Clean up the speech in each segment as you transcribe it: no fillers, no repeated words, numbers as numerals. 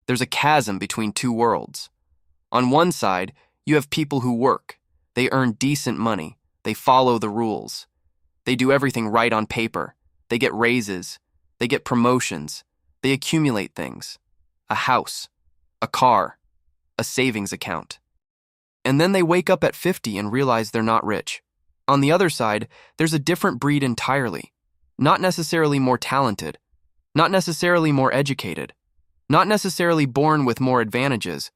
There's a chasm between two worlds. On one side, you have people who work. They earn decent money. They follow the rules. They do everything right on paper. They get raises. They get promotions. They accumulate things. A house, a car, a savings account. And then they wake up at 50 and realize they're not rich. On the other side, there's a different breed entirely. Not necessarily more talented. Not necessarily more educated. Not necessarily born with more advantages.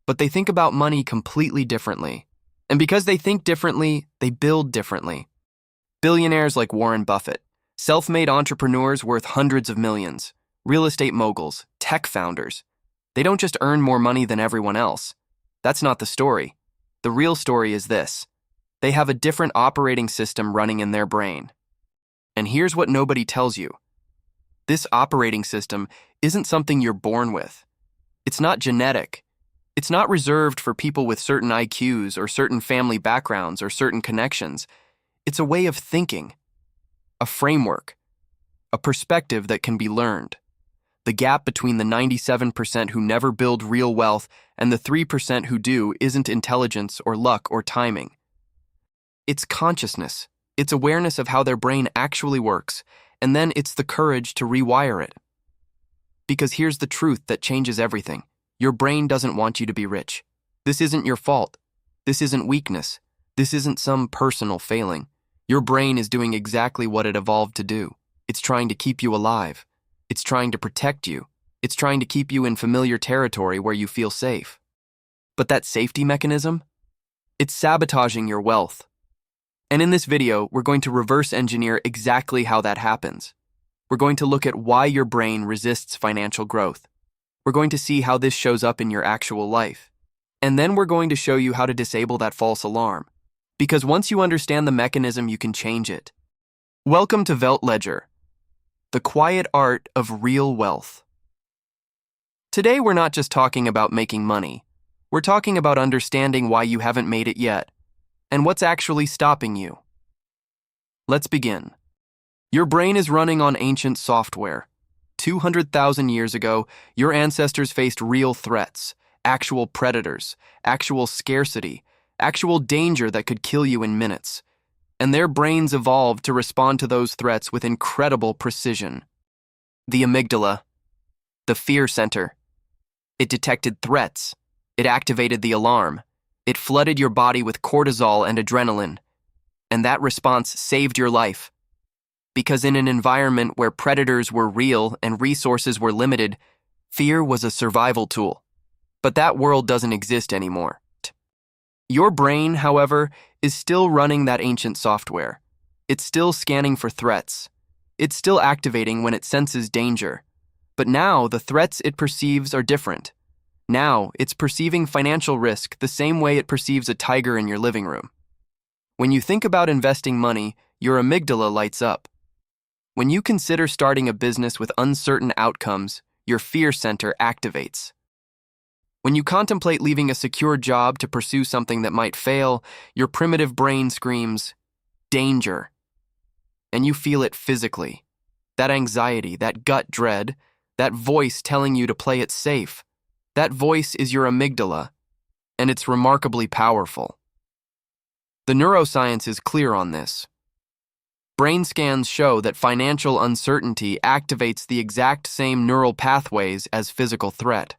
But they think about money completely differently. And because they think differently, they build differently. Billionaires like Warren Buffett, self-made entrepreneurs worth hundreds of millions, real estate moguls, tech founders. They don't just earn more money than everyone else. That's not the story. The real story is this. They have a different operating system running in their brain. And here's what nobody tells you. This operating system isn't something you're born with. It's not genetic. It's not reserved for people with certain IQs or certain family backgrounds or certain connections. It's a way of thinking, a framework, a perspective that can be learned. The gap between the 97% who never build real wealth and the 3% who do isn't intelligence or luck or timing. It's consciousness. It's awareness of how their brain actually works, and then it's the courage to rewire it. Because here's the truth that changes everything. Your brain doesn't want you to be rich. This isn't your fault. This isn't weakness. This isn't some personal failing. Your brain is doing exactly what it evolved to do. It's trying to keep you alive. It's trying to protect you. It's trying to keep you in familiar territory where you feel safe. But that safety mechanism? It's sabotaging your wealth. And in this video, we're going to reverse engineer exactly how that happens. We're going to look at why your brain resists financial growth. We're going to see how this shows up in your actual life. And then we're going to show you how to disable that false alarm. Because once you understand the mechanism, you can change it. Welcome to Wealth Ledger, the quiet art of real wealth. Today, we're not just talking about making money. We're talking about understanding why you haven't made it yet, and what's actually stopping you. Let's begin. Your brain is running on ancient software. 200,000 years ago, your ancestors faced real threats, actual predators, actual scarcity, actual danger that could kill you in minutes. And their brains evolved to respond to those threats with incredible precision. The amygdala, the fear center. It detected threats. It activated the alarm. It flooded your body with cortisol and adrenaline. And that response saved your life. Because in an environment where predators were real and resources were limited, fear was a survival tool. But that world doesn't exist anymore. Your brain, however, is still running that ancient software. It's still scanning for threats. It's still activating when it senses danger. But now the threats it perceives are different. Now it's perceiving financial risk the same way it perceives a tiger in your living room. When you think about investing money, your amygdala lights up. When you consider starting a business with uncertain outcomes, your fear center activates. When you contemplate leaving a secure job to pursue something that might fail, your primitive brain screams, danger. And you feel it physically. That anxiety, that gut dread, that voice telling you to play it safe. That voice is your amygdala, and it's remarkably powerful. The neuroscience is clear on this. Brain scans show that financial uncertainty activates the exact same neural pathways as physical threat.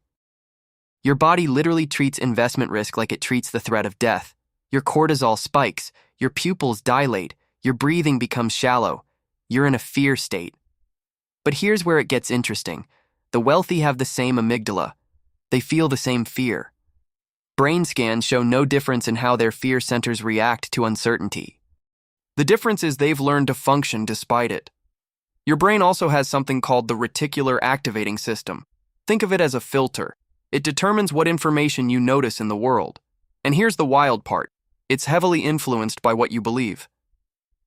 Your body literally treats investment risk like it treats the threat of death. Your cortisol spikes, your pupils dilate, your breathing becomes shallow. You're in a fear state. But here's where it gets interesting. The wealthy have the same amygdala. They feel the same fear. Brain scans show no difference in how their fear centers react to uncertainty. The difference is they've learned to function despite it. Your brain also has something called the reticular activating system. Think of it as a filter. It determines what information you notice in the world. And here's the wild part. It's heavily influenced by what you believe.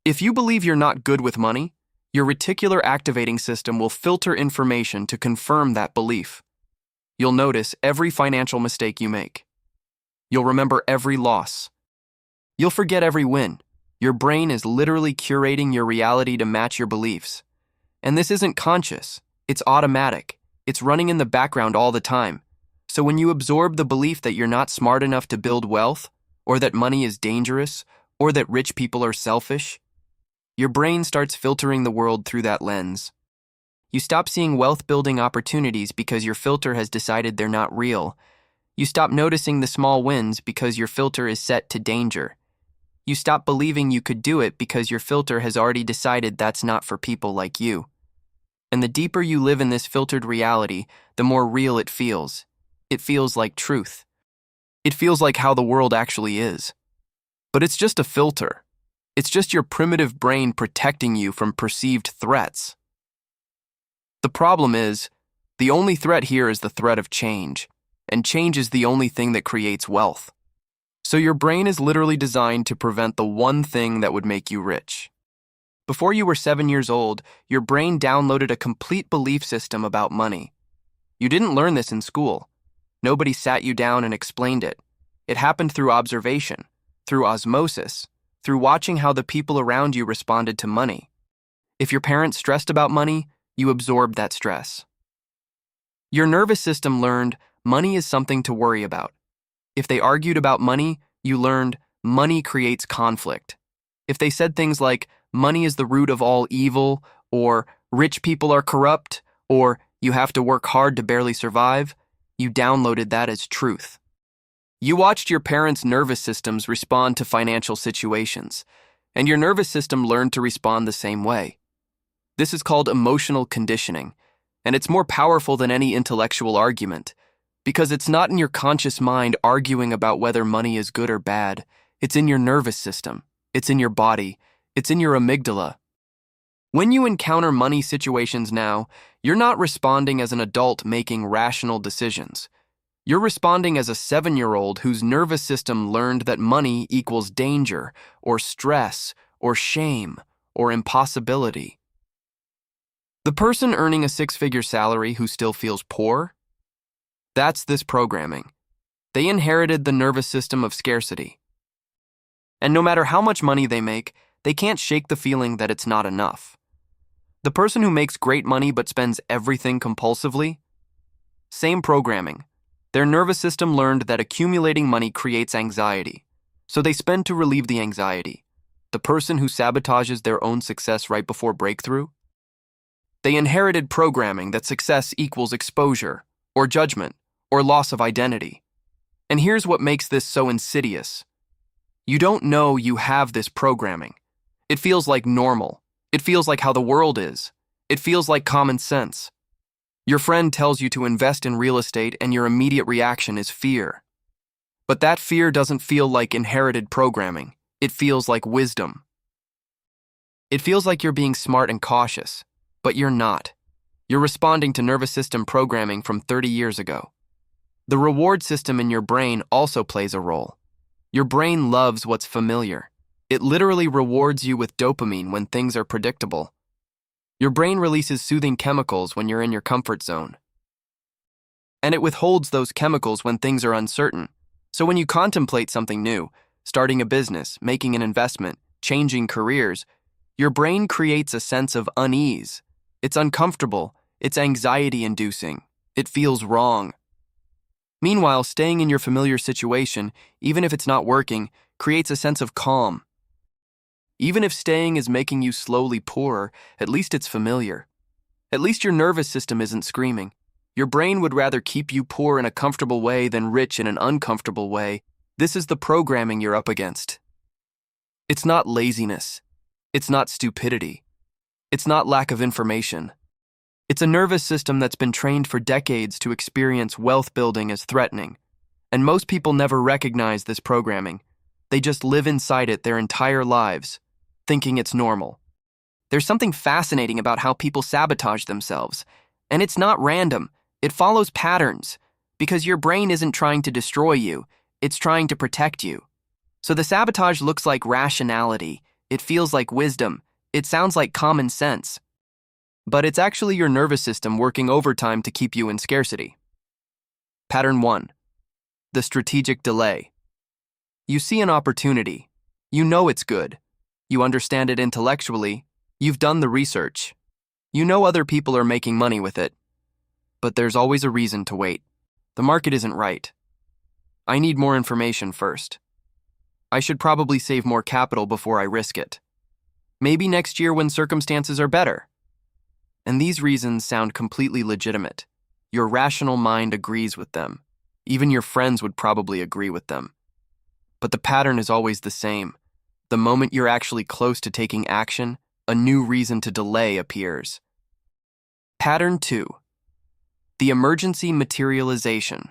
If you believe you're not good with money, your reticular activating system will filter information to confirm that belief. You'll notice every financial mistake you make. You'll remember every loss. You'll forget every win. Your brain is literally curating your reality to match your beliefs. And this isn't conscious. It's automatic. It's running in the background all the time. So when you absorb the belief that you're not smart enough to build wealth, or that money is dangerous, or that rich people are selfish, your brain starts filtering the world through that lens. You stop seeing wealth-building opportunities because your filter has decided they're not real. You stop noticing the small wins because your filter is set to danger. You stop believing you could do it because your filter has already decided that's not for people like you. And the deeper you live in this filtered reality, the more real it feels. It feels like truth. It feels like how the world actually is. But it's just a filter. It's just your primitive brain protecting you from perceived threats. The problem is, the only threat here is the threat of change, and change is the only thing that creates wealth. So your brain is literally designed to prevent the one thing that would make you rich. Before you were 7 years old, your brain downloaded a complete belief system about money. You didn't learn this in school. Nobody sat you down and explained it. It happened through observation, through osmosis, through watching how the people around you responded to money. If your parents stressed about money, you absorbed that stress. Your nervous system learned money is something to worry about. If they argued about money, you learned money creates conflict. If they said things like money is the root of all evil, or rich people are corrupt, or you have to work hard to barely survive, you downloaded that as truth. You watched your parents' nervous systems respond to financial situations, and your nervous system learned to respond the same way. This is called emotional conditioning, and it's more powerful than any intellectual argument, because it's not in your conscious mind arguing about whether money is good or bad. It's in your nervous system. It's in your body. It's in your amygdala. When you encounter money situations now, you're not responding as an adult making rational decisions. You're responding as a 7-year-old whose nervous system learned that money equals danger, or stress, or shame, or impossibility. The person earning a 6-figure salary who still feels poor? That's this programming. They inherited the nervous system of scarcity. And no matter how much money they make, they can't shake the feeling that it's not enough. The person who makes great money but spends everything compulsively? Same programming. Their nervous system learned that accumulating money creates anxiety, so they spend to relieve the anxiety. The person who sabotages their own success right before breakthrough? They inherited programming that success equals exposure, or judgment, or loss of identity. And here's what makes this so insidious. You don't know you have this programming. It feels like normal. It feels like how the world is. It feels like common sense. Your friend tells you to invest in real estate and your immediate reaction is fear. But that fear doesn't feel like inherited programming. It feels like wisdom. It feels like you're being smart and cautious, but you're not. You're responding to nervous system programming from 30 years ago. The reward system in your brain also plays a role. Your brain loves what's familiar. It literally rewards you with dopamine when things are predictable. Your brain releases soothing chemicals when you're in your comfort zone. And it withholds those chemicals when things are uncertain. So when you contemplate something new, starting a business, making an investment, changing careers, your brain creates a sense of unease. It's uncomfortable. It's anxiety-inducing. It feels wrong. Meanwhile, staying in your familiar situation, even if it's not working, creates a sense of calm. Even if staying is making you slowly poorer, at least it's familiar. At least your nervous system isn't screaming. Your brain would rather keep you poor in a comfortable way than rich in an uncomfortable way. This is the programming you're up against. It's not laziness. It's not stupidity. It's not lack of information. It's a nervous system that's been trained for decades to experience wealth building as threatening. And most people never recognize this programming. They just live inside it their entire lives, thinking it's normal. There's something fascinating about how people sabotage themselves. And it's not random. It follows patterns. Because your brain isn't trying to destroy you. It's trying to protect you. So the sabotage looks like rationality. It feels like wisdom. It sounds like common sense. But it's actually your nervous system working overtime to keep you in scarcity. Pattern 1. The strategic delay. You see an opportunity. You know it's good. You understand it intellectually. You've done the research. You know other people are making money with it. But there's always a reason to wait. The market isn't right. I need more information first. I should probably save more capital before I risk it. Maybe next year when circumstances are better. And these reasons sound completely legitimate. Your rational mind agrees with them. Even your friends would probably agree with them. But the pattern is always the same. The moment you're actually close to taking action, a new reason to delay appears. Pattern 2. The emergency materialization.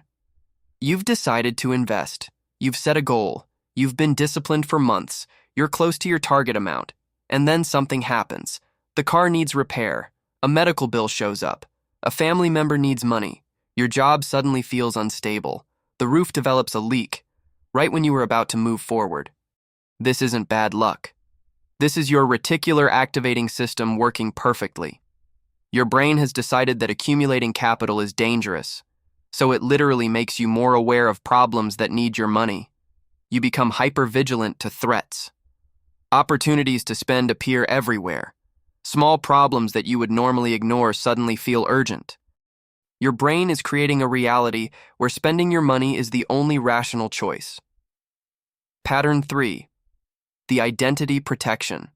You've decided to invest. You've set a goal. You've been disciplined for months. You're close to your target amount. And then something happens. The car needs repair. A medical bill shows up. A family member needs money. Your job suddenly feels unstable. The roof develops a leak, right when you were about to move forward. This isn't bad luck. This is your reticular activating system working perfectly. Your brain has decided that accumulating capital is dangerous, so it literally makes you more aware of problems that need your money. You become hyper-vigilant to threats. Opportunities to spend appear everywhere. Small problems that you would normally ignore suddenly feel urgent. Your brain is creating a reality where spending your money is the only rational choice. Pattern 3. The identity protection.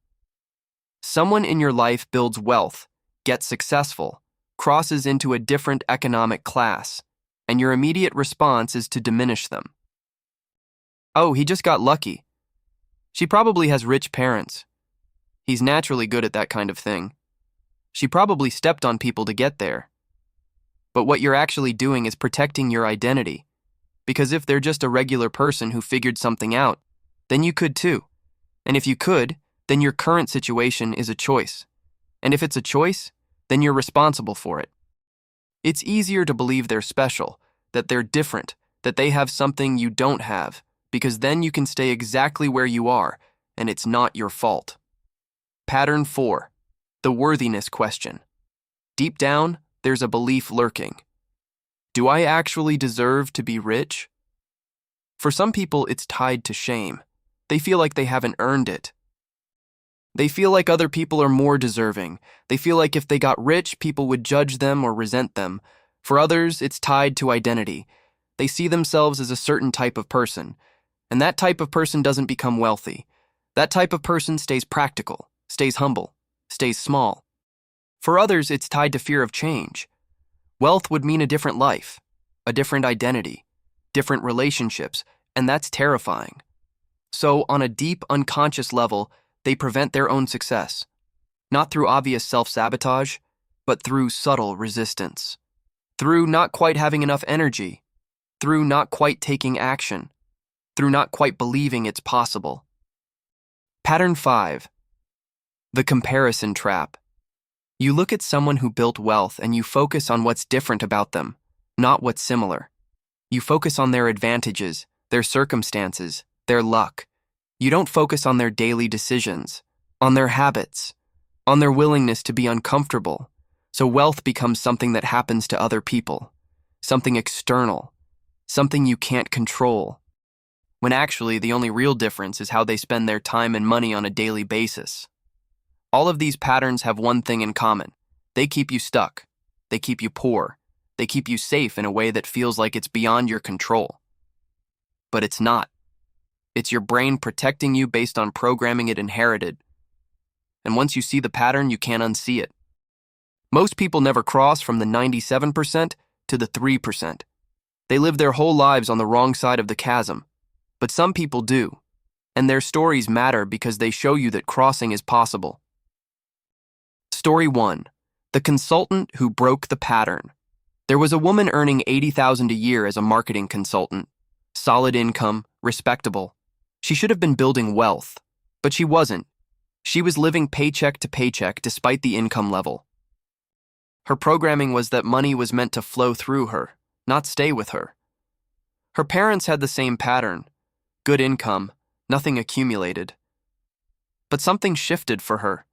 Someone in your life builds wealth, gets successful, crosses into a different economic class, and your immediate response is to diminish them. Oh, he just got lucky. She probably has rich parents. He's naturally good at that kind of thing. She probably stepped on people to get there. But what you're actually doing is protecting your identity. Because if they're just a regular person who figured something out, then you could too. And if you could, then your current situation is a choice. And if it's a choice, then you're responsible for it. It's easier to believe they're special, that they're different, that they have something you don't have, because then you can stay exactly where you are, and it's not your fault. Pattern 4. The worthiness question. Deep down, there's a belief lurking. Do I actually deserve to be rich? For some people, it's tied to shame. They feel like they haven't earned it. They feel like other people are more deserving. They feel like if they got rich, people would judge them or resent them. For others, it's tied to identity. They see themselves as a certain type of person, and that type of person doesn't become wealthy. That type of person stays practical, stays humble, stays small. For others, it's tied to fear of change. Wealth would mean a different life, a different identity, different relationships, and that's terrifying. So, on a deep, unconscious level, they prevent their own success, not through obvious self-sabotage, but through subtle resistance, through not quite having enough energy, through not quite taking action, through not quite believing it's possible. Pattern 5. The comparison trap. You look at someone who built wealth and you focus on what's different about them, not what's similar. You focus on their advantages, their circumstances, their luck. You don't focus on their daily decisions, on their habits, on their willingness to be uncomfortable. So wealth becomes something that happens to other people, something external, something you can't control. When actually the only real difference is how they spend their time and money on a daily basis. All of these patterns have one thing in common. They keep you stuck. They keep you poor. They keep you safe in a way that feels like it's beyond your control. But it's not. It's your brain protecting you based on programming it inherited. And once you see the pattern, you can't unsee it. Most people never cross from the 97% to the 3%. They live their whole lives on the wrong side of the chasm. But some people do. And their stories matter because they show you that crossing is possible. Story 1. The consultant who broke the pattern. There was a woman earning $80,000 a year as a marketing consultant. Solid income, respectable. She should have been building wealth, but she wasn't. She was living paycheck to paycheck despite the income level. Her programming was that money was meant to flow through her, not stay with her. Her parents had the same pattern. Good income, nothing accumulated. But something shifted for her.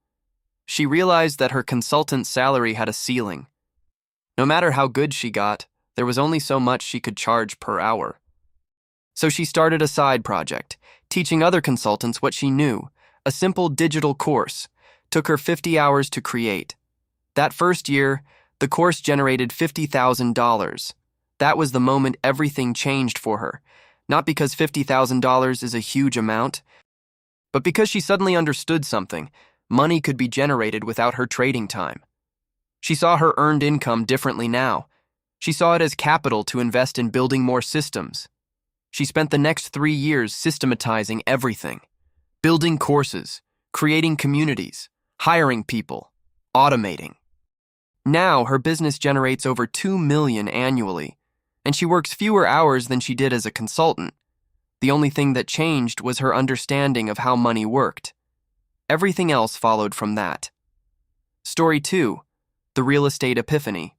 She realized that her consultant's salary had a ceiling. No matter how good she got, there was only so much she could charge per hour. So she started a side project, teaching other consultants what she knew. A simple digital course. Took her 50 hours to create. That first year, the course generated $50,000. That was the moment everything changed for her, not because $50,000 is a huge amount, but because she suddenly understood something. Money could be generated without her trading time. She saw her earned income differently now. She saw it as capital to invest in building more systems. She spent the next 3 years systematizing everything, building courses, creating communities, hiring people, automating. Now her business generates over $2 million annually, and she works fewer hours than she did as a consultant. The only thing that changed was her understanding of how money worked. Everything else followed from that. Story 2. The Real Estate Epiphany.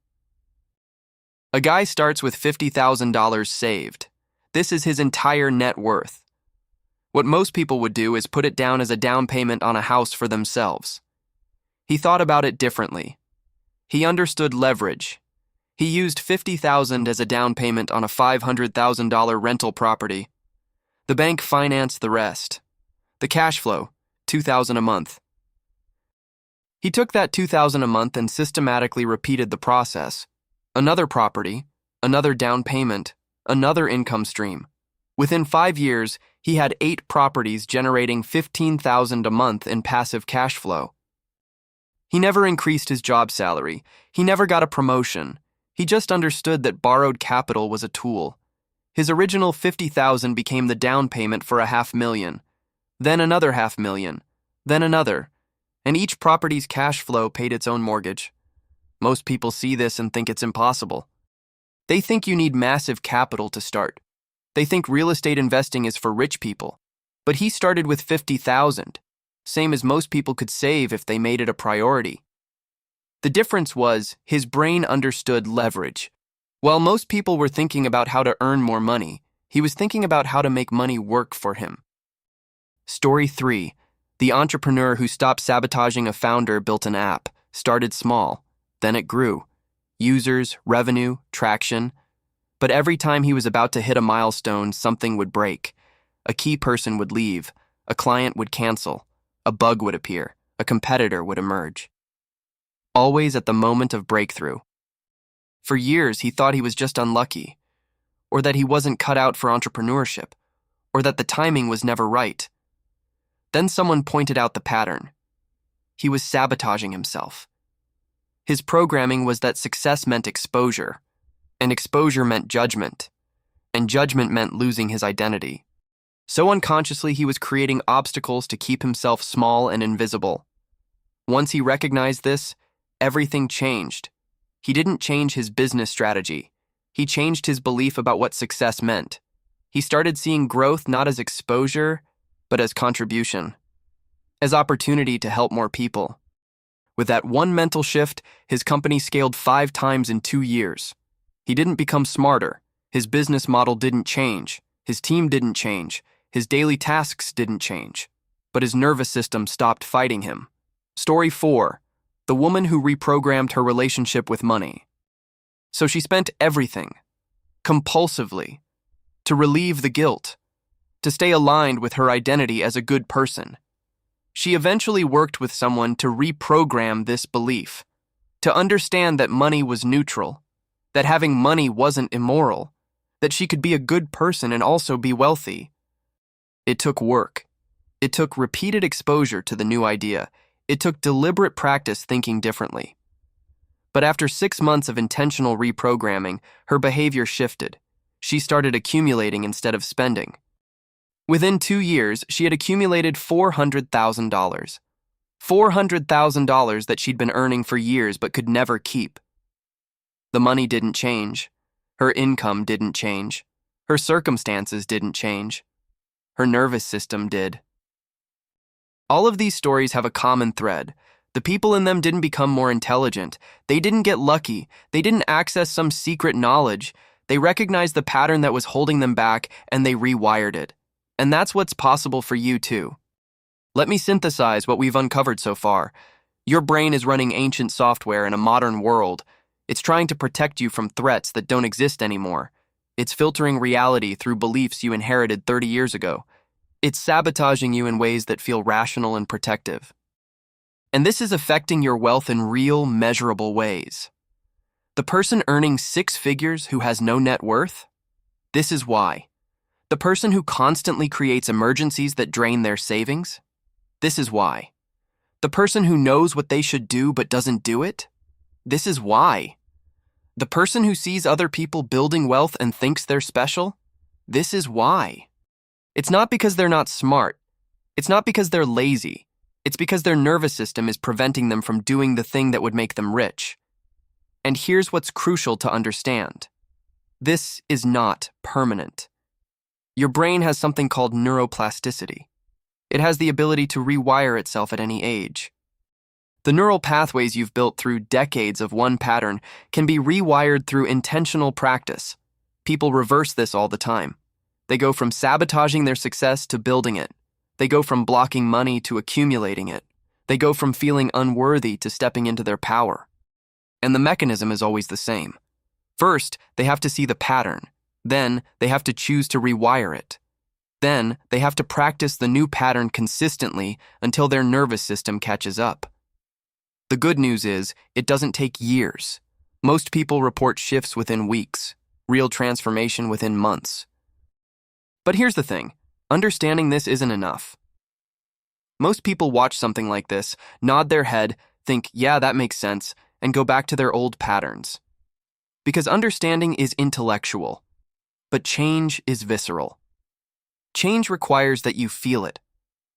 A guy starts with $50,000 saved. This is his entire net worth. What most people would do is put it down as a down payment on a house for themselves. He thought about it differently. He understood leverage. He used $50,000 as a down payment on a $500,000 rental property. The bank financed the rest. The cash flow, $2,000 a month. He took that $2,000 a month and systematically repeated the process. Another property, another down payment, another income stream. Within 5 years, he had 8 properties generating $15,000 a month in passive cash flow. He never increased his job salary. He never got a promotion. He just understood that borrowed capital was a tool. His original $50,000 became the down payment for $500,000, then another $500,000, then another, and each property's cash flow paid its own mortgage. Most people see this and think it's impossible. They think you need massive capital to start. They think real estate investing is for rich people. But he started with $50,000, same as most people could save if they made it a priority. The difference was his brain understood leverage. While most people were thinking about how to earn more money, he was thinking about how to make money work for him. Story 3. The entrepreneur who stopped sabotaging a founder built an app, started small, then it grew. Users, revenue, traction. But every time he was about to hit a milestone, something would break. A key person would leave, a client would cancel, a bug would appear, a competitor would emerge. Always at the moment of breakthrough. For years, he thought he was just unlucky, or that he wasn't cut out for entrepreneurship, or that the timing was never right. Then someone pointed out the pattern. He was sabotaging himself. His programming was that success meant exposure, and exposure meant judgment, and judgment meant losing his identity. So unconsciously, he was creating obstacles to keep himself small and invisible. Once he recognized this, everything changed. He didn't change his business strategy. He changed his belief about what success meant. He started seeing growth not as exposure, but as contribution, as opportunity to help more people. With that one mental shift, his company scaled 5 times in 2 years. He didn't become smarter. His business model didn't change. His team didn't change. His daily tasks didn't change. But his nervous system stopped fighting him. Story 4. The woman who reprogrammed her relationship with money. So she spent everything, compulsively, to relieve the guilt, to stay aligned with her identity as a good person. She eventually worked with someone to reprogram this belief, to understand that money was neutral, that having money wasn't immoral, that she could be a good person and also be wealthy. It took work. It took repeated exposure to the new idea. It took deliberate practice thinking differently. But after 6 months of intentional reprogramming, her behavior shifted. She started accumulating instead of spending. Within 2 years, she had accumulated $400,000. $400,000 that she'd been earning for years but could never keep. The money didn't change. Her income didn't change. Her circumstances didn't change. Her nervous system did. All of these stories have a common thread. The people in them didn't become more intelligent. They didn't get lucky. They didn't access some secret knowledge. They recognized the pattern that was holding them back, and they rewired it. And that's what's possible for you too. Let me synthesize what we've uncovered so far. Your brain is running ancient software in a modern world. It's trying to protect you from threats that don't exist anymore. It's filtering reality through beliefs you inherited 30 years ago. It's sabotaging you in ways that feel rational and protective. And this is affecting your wealth in real, measurable ways. The person earning 6 figures who has no net worth? This is why. The person who constantly creates emergencies that drain their savings? This is why. The person who knows what they should do but doesn't do it? This is why. The person who sees other people building wealth and thinks they're special? This is why. It's not because they're not smart. It's not because they're lazy. It's because their nervous system is preventing them from doing the thing that would make them rich. And here's what's crucial to understand. This is not permanent. Your brain has something called neuroplasticity. It has the ability to rewire itself at any age. The neural pathways you've built through decades of one pattern can be rewired through intentional practice. People reverse this all the time. They go from sabotaging their success to building it. They go from blocking money to accumulating it. They go from feeling unworthy to stepping into their power. And the mechanism is always the same. First, they have to see the pattern. Then, they have to choose to rewire it. Then, they have to practice the new pattern consistently until their nervous system catches up. The good news is, it doesn't take years. Most people report shifts within weeks, real transformation within months. But here's the thing, understanding this isn't enough. Most people watch something like this, nod their head, think, yeah, that makes sense, and go back to their old patterns. Because understanding is intellectual, but change is visceral. Change requires that you feel it,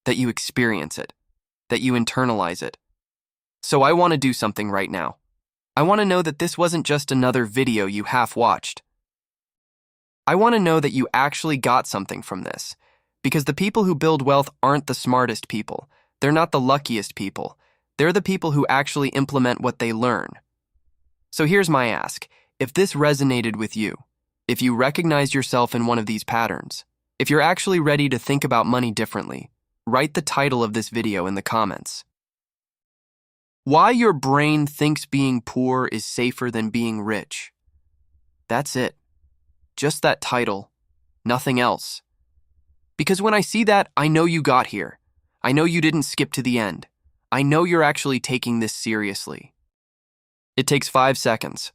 that you experience it, that you internalize it. So I want to do something right now. I want to know that this wasn't just another video you half-watched. I want to know that you actually got something from this, because the people who build wealth aren't the smartest people. They're not the luckiest people. They're the people who actually implement what they learn. So here's my ask. If this resonated with you, if you recognize yourself in one of these patterns, if you're actually ready to think about money differently, write the title of this video in the comments. Why your brain thinks being poor is safer than being rich. That's it. Just that title, nothing else. Because when I see that, I know you got here. I know you didn't skip to the end. I know you're actually taking this seriously. It takes 5 seconds,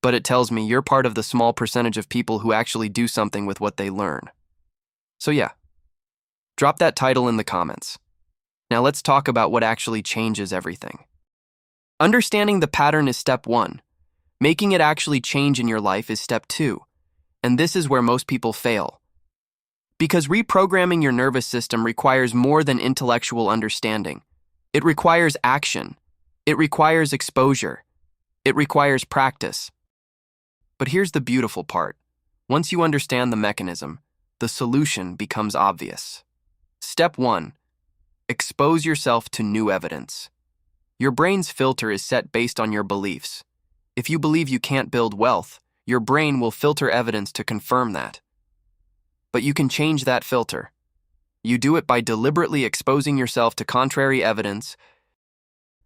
but it tells me you're part of the small percentage of people who actually do something with what they learn. So yeah, drop that title in the comments. Now let's talk about what actually changes everything. Understanding the pattern is step 1. Making it actually change in your life is step 2. And this is where most people fail. Because reprogramming your nervous system requires more than intellectual understanding. It requires action. It requires exposure. It requires practice. But here's the beautiful part. Once you understand the mechanism, the solution becomes obvious. Step 1. Expose yourself to new evidence. Your brain's filter is set based on your beliefs. If you believe you can't build wealth, your brain will filter evidence to confirm that. But you can change that filter. You do it by deliberately exposing yourself to contrary evidence.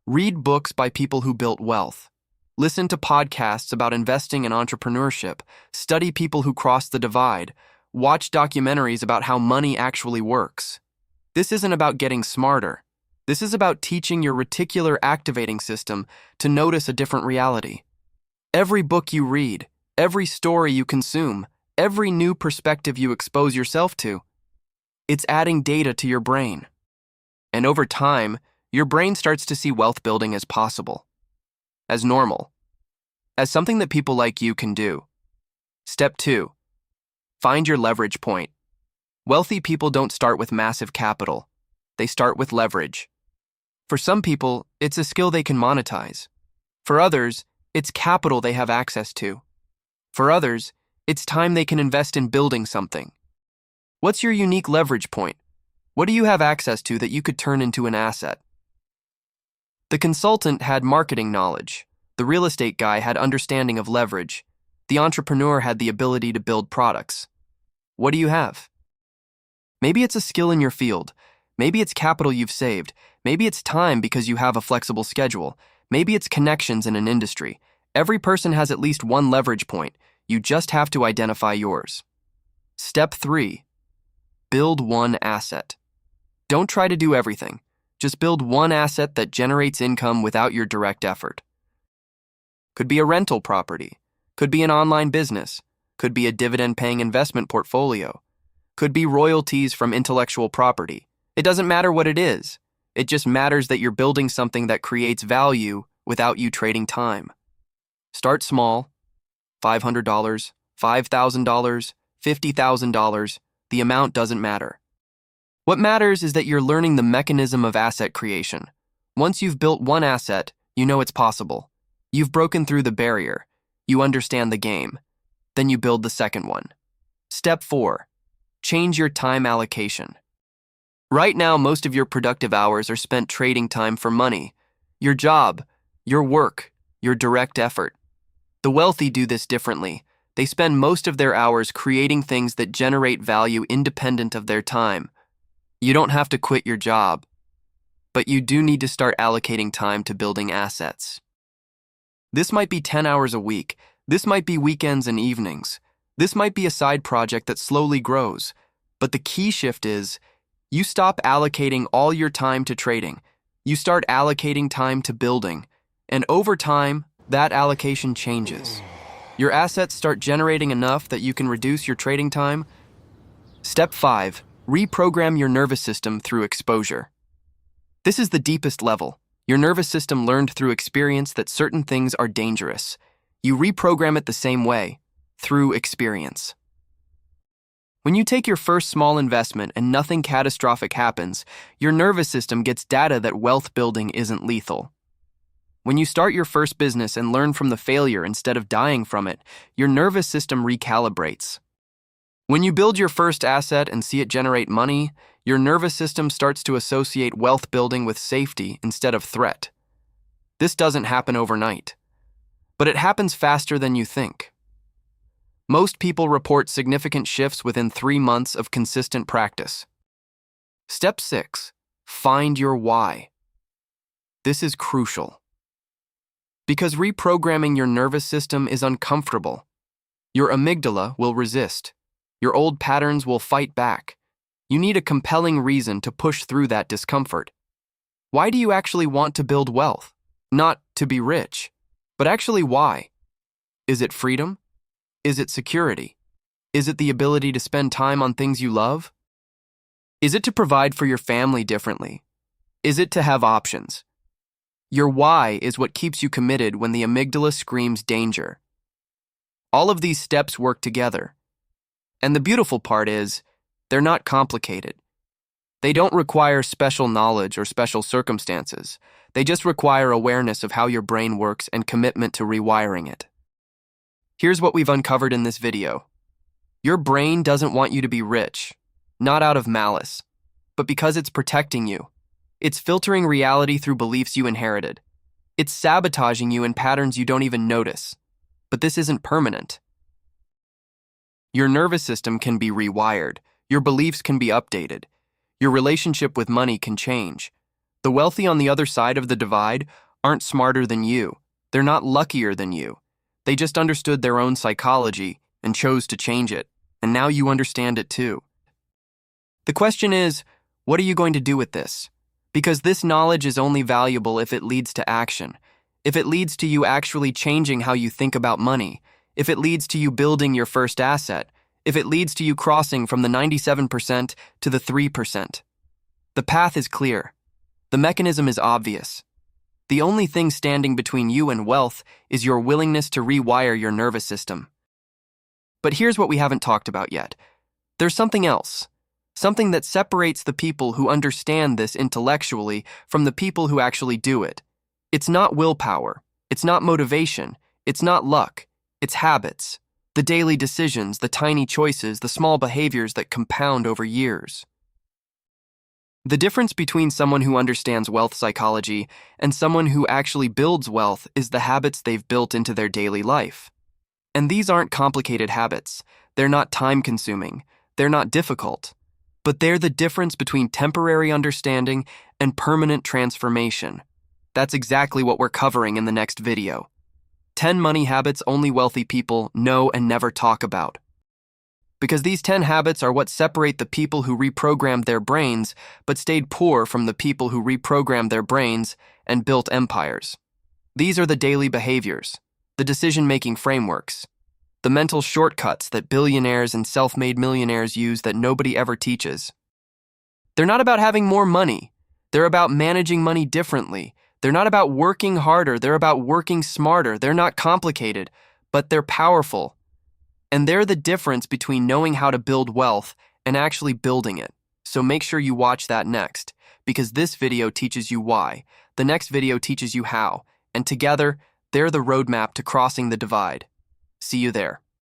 Read books by people who built wealth. Listen to podcasts about investing and entrepreneurship. Study people who crossed the divide. Watch documentaries about how money actually works. This isn't about getting smarter. This is about teaching your reticular activating system to notice a different reality. Every book you read, every story you consume, every new perspective you expose yourself to, it's adding data to your brain. And over time, your brain starts to see wealth building as possible, as normal, as something that people like you can do. Step 2. Find your leverage point. Wealthy people don't start with massive capital. They start with leverage. For some people, it's a skill they can monetize. For others, it's capital they have access to. For others, it's time they can invest in building something. What's your unique leverage point? What do you have access to that you could turn into an asset? The consultant had marketing knowledge. The real estate guy had understanding of leverage. The entrepreneur had the ability to build products. What do you have? Maybe it's a skill in your field. Maybe it's capital you've saved. Maybe it's time because you have a flexible schedule. Maybe it's connections in an industry. Every person has at least one leverage point. You just have to identify yours. Step 3. Build one asset. Don't try to do everything. Just build one asset that generates income without your direct effort. could be a rental property, could be an online business, could be a dividend-paying investment portfolio, could be royalties from intellectual property. It doesn't matter what it is. It just matters that you're building something that creates value without you trading time. Start small, $500, $5,000, $50,000. The amount doesn't matter. What matters is that you're learning the mechanism of asset creation. Once you've built one asset, you know it's possible. You've broken through the barrier. You understand the game. Then you build the second one. Step 4. Change your time allocation. Right now, most of your productive hours are spent trading time for money, your job, your work, your direct effort. The wealthy do this differently. They spend most of their hours creating things that generate value independent of their time. You don't have to quit your job, but you do need to start allocating time to building assets. This might be 10 hours a week. This might be weekends and evenings. This might be a side project that slowly grows. But the key shift is, you stop allocating all your time to trading. You start allocating time to building. And over time, that allocation changes. Your assets start generating enough that you can reduce your trading time. Step 5. Reprogram your nervous system through exposure. This is the deepest level. Your nervous system learned through experience that certain things are dangerous. You reprogram it the same way, through experience. When you take your first small investment and nothing catastrophic happens, your nervous system gets data that wealth building isn't lethal. When you start your first business and learn from the failure instead of dying from it, your nervous system recalibrates. When you build your first asset and see it generate money, your nervous system starts to associate wealth building with safety instead of threat. This doesn't happen overnight, but it happens faster than you think. Most people report significant shifts within 3 months of consistent practice. Step 6. Find your why. This is crucial. Because reprogramming your nervous system is uncomfortable. Your amygdala will resist. Your old patterns will fight back. You need a compelling reason to push through that discomfort. Why do you actually want to build wealth? Not to be rich, but actually why? Is it freedom? Is it security? Is it the ability to spend time on things you love? Is it to provide for your family differently? Is it to have options? Your why is what keeps you committed when the amygdala screams danger. All of these steps work together. And the beautiful part is, they're not complicated. They don't require special knowledge or special circumstances. They just require awareness of how your brain works and commitment to rewiring it. Here's what we've uncovered in this video. Your brain doesn't want you to be rich, not out of malice, but because it's protecting you. It's filtering reality through beliefs you inherited. It's sabotaging you in patterns you don't even notice. But this isn't permanent. Your nervous system can be rewired. Your beliefs can be updated. Your relationship with money can change. The wealthy on the other side of the divide aren't smarter than you. They're not luckier than you. They just understood their own psychology and chose to change it, and now you understand it too. The question is, what are you going to do with this? Because this knowledge is only valuable if it leads to action, if it leads to you actually changing how you think about money, if it leads to you building your first asset, if it leads to you crossing from the 97% to the 3%. The path is clear. The mechanism is obvious. The only thing standing between you and wealth is your willingness to rewire your nervous system. But here's what we haven't talked about yet. There's something else. Something that separates the people who understand this intellectually from the people who actually do it. It's not willpower. It's not motivation. It's not luck. It's habits. The daily decisions, the tiny choices, the small behaviors that compound over years. The difference between someone who understands wealth psychology and someone who actually builds wealth is the habits they've built into their daily life. And these aren't complicated habits. They're not time-consuming. They're not difficult. But they're the difference between temporary understanding and permanent transformation. That's exactly what we're covering in the next video. 10 money habits only wealthy people know and never talk about. Because these 10 habits are what separate the people who reprogrammed their brains but stayed poor from the people who reprogrammed their brains and built empires. These are the daily behaviors, the decision-making frameworks, the mental shortcuts that billionaires and self-made millionaires use that nobody ever teaches. They're not about having more money. They're about managing money differently. They're not about working harder. They're about working smarter. They're not complicated, but they're powerful. And they're the difference between knowing how to build wealth and actually building it. So make sure you watch that next, because this video teaches you why. The next video teaches you how. And together, they're the roadmap to crossing the divide. See you there.